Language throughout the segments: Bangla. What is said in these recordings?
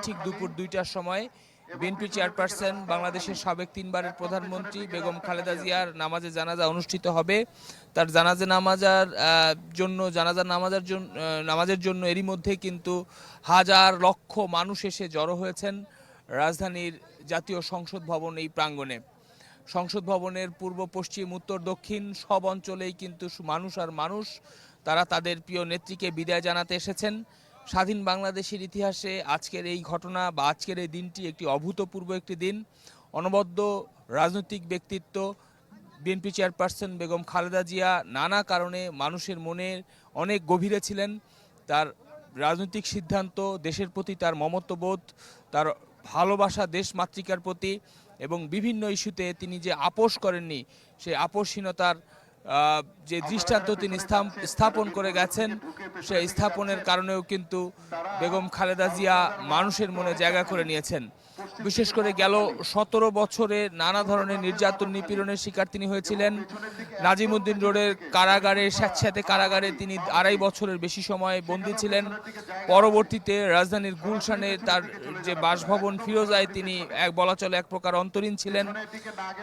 ঠিক দুপুর ২টার সময় বিএনপি চেয়ারপারসন বাংলাদেশের সাবেক ৩বারের প্রধানমন্ত্রী বেগম খালেদা জিয়ার নামাজে জানাজা অনুষ্ঠিত হবে। তার নামাজের জন্য এরই মধ্যে কিন্তু হাজার লক্ষ মানুষ এসে জড়ো হয়েছেন রাজধানীর জাতীয় সংসদ ভবন এই প্রাঙ্গণে। সংসদ ভবনের পূর্ব, পশ্চিম, উত্তর, দক্ষিণ সব অঞ্চলেই কিন্তু মানুষ আর মানুষ। তারা তাদের প্রিয় নেত্রীকে বিদায় জানাতে এসেছেন। স্বাধীন বাংলাদেশের ইতিহাসে আজকের এই ঘটনা বা আজকের এই দিনটি একটি অভূতপূর্ব একটি দিন। অনবদ্য রাজনৈতিক ব্যক্তিত্ব বিএনপি চেয়ারপারসন বেগম খালেদা জিয়া নানা কারণে মানুষের মনে অনেক গভীরে ছিলেন। তার রাজনৈতিক সিদ্ধান্ত, দেশের প্রতি তার মমত্ববোধ, তার ভালোবাসা দেশ মাতৃকার প্রতি এবং বিভিন্ন ইস্যুতে তিনি যে আপোষ করেননি, সেই আপোষহীনতার যে দৃষ্টান্ত তিনি স্থাপন করে গেছেন, সেই স্থাপনের কারণেও কিন্তু বেগম খালেদা জিয়া মানুষের মনে জায়গা করে নিয়েছেন। বিশেষ করে গেল ১৭ বছরে নানা ধরনের নির্যাতন নিপীড়নের শিকার তিনি হয়েছিলেন। নাজিমউদ্দিন রোডের কারাগারে, স্যাঁতস্যাঁতে কারাগারে তিনি ২.৫ বছরের বেশি সময় বন্দী ছিলেন। পরবর্তীতে রাজধানীর গুলশানে তার যে বাসভবন ফিরোজায় তিনি বলা চলে এক প্রকার অন্তরীণ ছিলেন।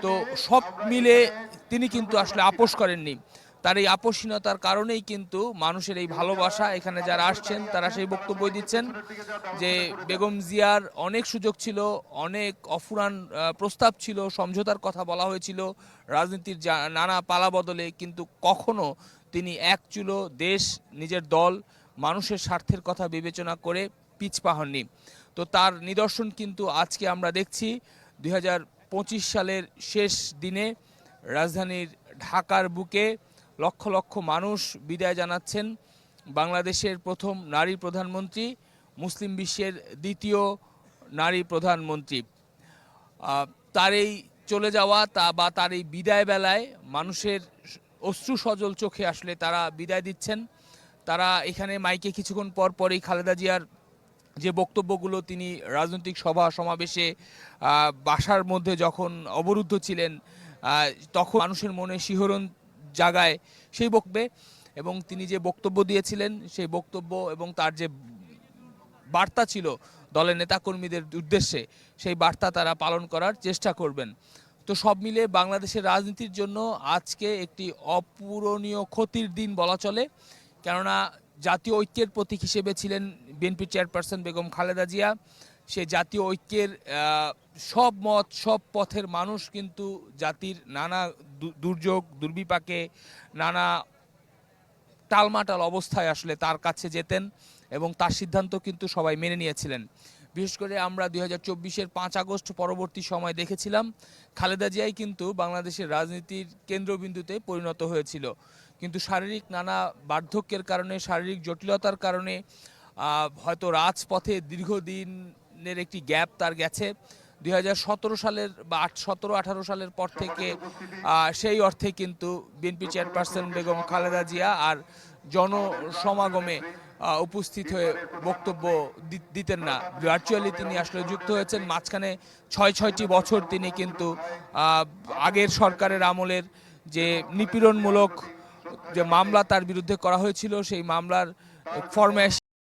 তো সব মিলে তিনি কিন্তু আসলে আপোষ করেননি। তার এই আপোষহীনতার কারণেই কিন্তু মানুষের এই ভালোবাসা, এখানে যারা আসছেন তারা সেই বক্তব্য দিচ্ছেন যে বেগম জিয়ার অনেক সুযোগ ছিল, অনেক অফুরান প্রস্তাব ছিল, সমঝোতার কথা বলা হয়েছিল রাজনীতির নানা পালাবদলে, কিন্তু কখনো তিনি এক চুলো দেশ, নিজের দল, মানুষের স্বার্থের কথা বিবেচনা করে পিছপা হননি। তো তার নিদর্শন কিন্তু আজকে আমরা দেখছি ২০২৫ সালের শেষ দিনে রাজধানীর ঢাকার বুকে লক্ষ লক্ষ মানুষ বিদায় জানাচ্ছেন বাংলাদেশের প্রথম নারী প্রধানমন্ত্রী, মুসলিম বিশ্বের দ্বিতীয় নারী প্রধানমন্ত্রী। তার এই চলে যাওয়া তার এই বিদায় বেলায় মানুষের অশ্রু সজল চোখে আসলে তারা বিদায় দিচ্ছেন। তারা এখানে মাইকে কিছুক্ষণ পর পরই খালেদা জিয়ার যে বক্তব্যগুলো তিনি রাজনৈতিক সভা সমাবেশে বাসার মধ্যে যখন অবরুদ্ধ ছিলেন তখন মানুষের মনে শিহরণ জাগায় সেই বক্তব্যে, এবং তিনি যে বক্তব্য দিয়েছিলেন সেই বক্তব্য এবং তার যে বার্তা ছিল দলের নেতাকর্মীদের উদ্দেশ্যে, সেই বার্তা তারা পালন করার চেষ্টা করবেন। তো সব মিলে বাংলাদেশের রাজনীতির জন্য আজকে একটি অপূরণীয় ক্ষতির দিন বলা চলে, কেননা জাতীয় ঐক্যের প্রতীক হিসেবে ছিলেন বিএনপি চেয়ারপারসন বেগম খালেদা জিয়া। সে জাতীয় ঐক্যের সব মত, সব পথের মানুষ কিন্তু জাতির নানা দুর্যোগ দুর্বিপাকে, নানা টালমাটাল অবস্থায় আসলে তার কাছে যেতেন এবং তার সিদ্ধান্ত কিন্তু সবাই মেনে নিয়েছিলেন। বিশেষ করে আমরা ২০২৪-এর ৫ আগস্ট পরবর্তী সময় দেখেছিলাম খালেদা জিয়াই কিন্তু বাংলাদেশের রাজনীতির কেন্দ্রবিন্দুতে পরিণত হয়েছিল, কিন্তু শারীরিক নানা বার্ধক্যের কারণে, শারীরিক জটিলতার কারণে হয়তো রাজপথে দীর্ঘদিনের একটি গ্যাপ তার গেছে। ২০১৭ সালের বা ১৭-১৮ সালের পর থেকে সেই অর্থে কিন্তু বিএনপি চেয়ারপারসন বেগম খালেদা জিয়া আর জনসমাগমে উপস্থিত হয়ে বক্তব্য দিতেন না। ভার্চুয়ালি তিনি আসলে যুক্ত হয়েছেন। মাঝখানে ৬টি বছর তিনি কিন্তু আগের সরকারের আমলের যে নিপীড়নমূলক যে মামলা তার বিরুদ্ধে করা হয়েছিল, সেই মামলার ফরম্যাশ